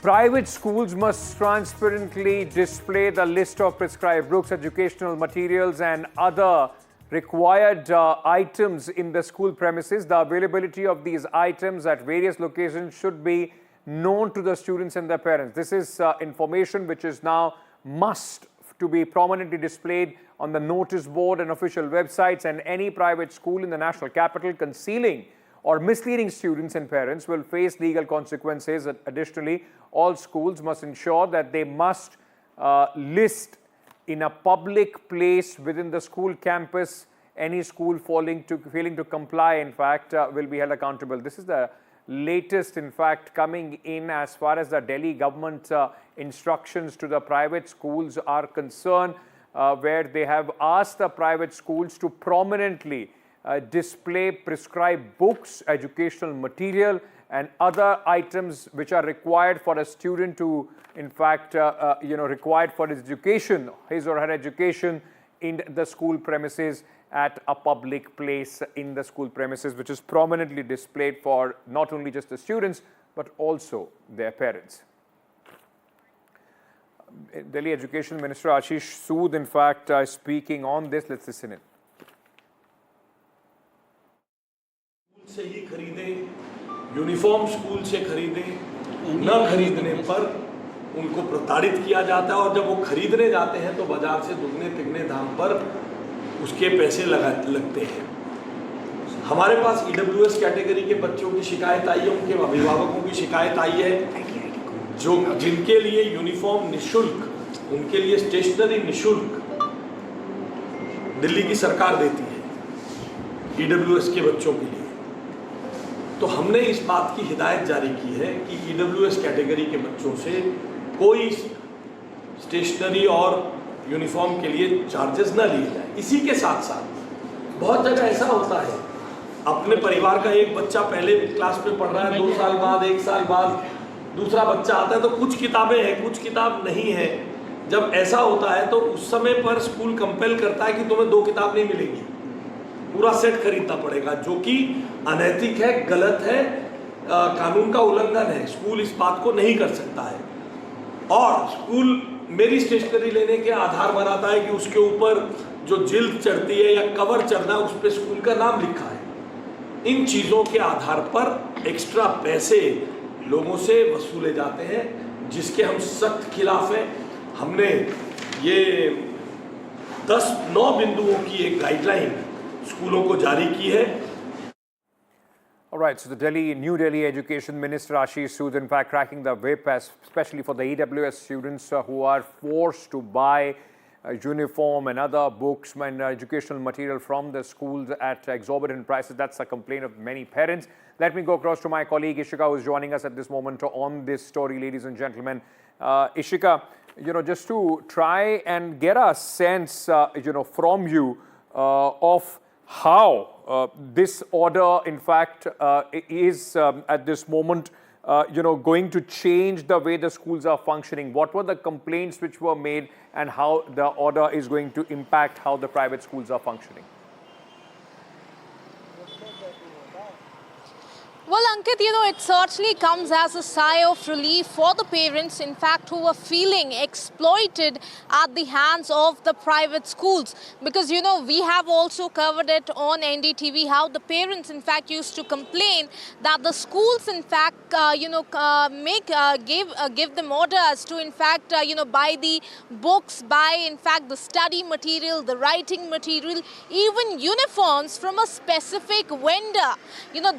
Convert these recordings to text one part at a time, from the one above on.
Private schools must transparently display the list of prescribed books, educational materials and other required items in the school premises. The availability of these items at various locations should be known to the students and their parents. This is information which is now must to be prominently displayed on the notice board and official websites, and any private school in the national capital concealing or misleading students and parents will face legal consequences. Additionally, all schools must ensure that they must list in a public place within the school campus any school failing to comply, in fact, will be held accountable. This is the latest, in fact, coming in as far as the Delhi government instructions to the private schools are concerned, where they have asked the private schools to prominently display prescribed books, educational material and other items which are required for a student to, in fact, required for his education, his or her education in the school premises at a public place in the school premises, which is prominently displayed for not only just the students, but also their parents. Delhi Education Minister Ashish Sood, in fact, speaking on this. Let's listen in. से ही खरीदें, uniform school से खरीदें, न खरीदने पर उनको प्रताड़ित किया जाता है और जब वो खरीदने जाते हैं तो बाजार से दुगने तिगने दाम पर उसके पैसे लगते हैं। हमारे पास ईडब्ल्यूएस कैटेगरी के बच्चों की शिकायत आई है, उनके अभिभावकों की शिकायत आई है, जो जिनके लिए यूनिफॉर्म निःशुल्क, उनके लिए स्टेशनरी निःशुल्क दिल्ली की सरकार देती है ईडब्ल्यूएस के बच्चों के लिए। तो हमने इस बात की हिदायत जारी की है कि ईडब्ल्यूएस कैटेगरी के बच्चों से कोई स्टेशनरी और यूनिफॉर्म के लिए चार्जेस न लिए जाए। इसी के साथ साथ बहुत जगह ऐसा होता है, अपने परिवार का एक बच्चा पहले क्लास में पढ़ रहा है, 2 साल बाद, 1 साल बाद दूसरा बच्चा आता है, तो कुछ किताबें हैं, कुछ किताब नहीं है। जब ऐसा होता है तो उस समय पर स्कूल कंपेल करता है कि तुम्हें 2 किताब नहीं मिलेंगी, पूरा सेट खरीदना पड़ेगा, जो कि अनैतिक है, गलत है, कानून का उल्लंघन है। स्कूल इस बात को नहीं कर सकता है। और स्कूल मेरी स्टेशनरी लेने के आधार बनाता है कि उसके ऊपर जो जिल्द चढ़ती है या कवर चढ़ना है, उस पर स्कूल का नाम लिखा है। इन चीज़ों के आधार पर एक्स्ट्रा पैसे लोगों से वसूले जाते हैं, जिसके हम सख्त खिलाफ हैं। हमने ये 9 बिंदुओं की एक गाइडलाइन स्कूलों को जारी की है। All right, so the New Delhi Education Minister Ashish Sood, in fact, cracking the whip, especially for the EWS students who are forced to buy uniform and other books and educational material from the schools at exorbitant prices. That's a complaint of many parents. Let me go across to my colleague Ishika, who is joining us at this moment on this story, ladies and gentlemen. Ishika, just to try and get a sense, from you of how this order, in fact, is at this moment, going to change the way the schools are functioning. What were the complaints which were made, and how the order is going to impact how the private schools are functioning? Well, Ankit, it certainly comes as a sigh of relief for the parents, in fact, who were feeling exploited at the hands of the private schools. Because, we have also covered it on NDTV, how the parents, in fact, used to complain that the schools, in fact, give them orders to, in fact, buy the books, buy, in fact, the study material, the writing material, even uniforms from a specific vendor.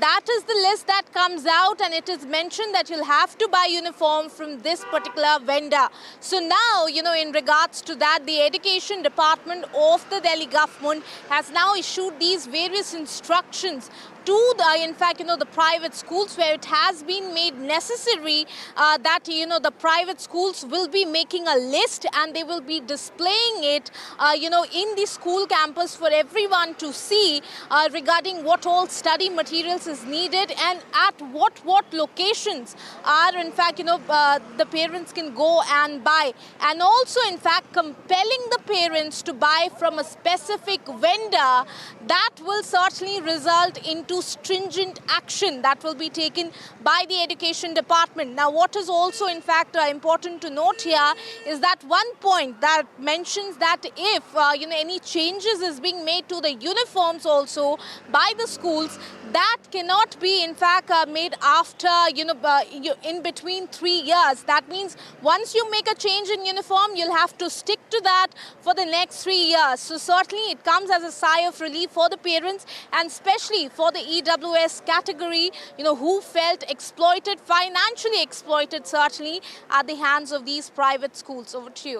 That is the list that comes out, and it is mentioned that you'll have to buy uniform from this particular vendor. So now, in regards to that, the Education Department of the Delhi government has now issued these various instructions to the private schools, where it has been made necessary that the private schools will be making a list, and they will be displaying it in the school campus for everyone to see regarding what all study materials is needed and at what locations are, in fact, the parents can go and buy, and also, in fact, compelling the parents to buy from a specific vendor. That will certainly result into to stringent action that will be taken by the Education Department. Now, what is also in fact important to note here is that one point that mentions that if any changes is being made to the uniforms also by the schools, that cannot be in fact made after in between 3 years. That means once you make a change in uniform, you'll have to stick to that for the next 3 years. So certainly it comes as a sigh of relief for the parents, and especially for the EWS category, who felt exploited, financially exploited certainly, at the hands of these private schools. Over to you.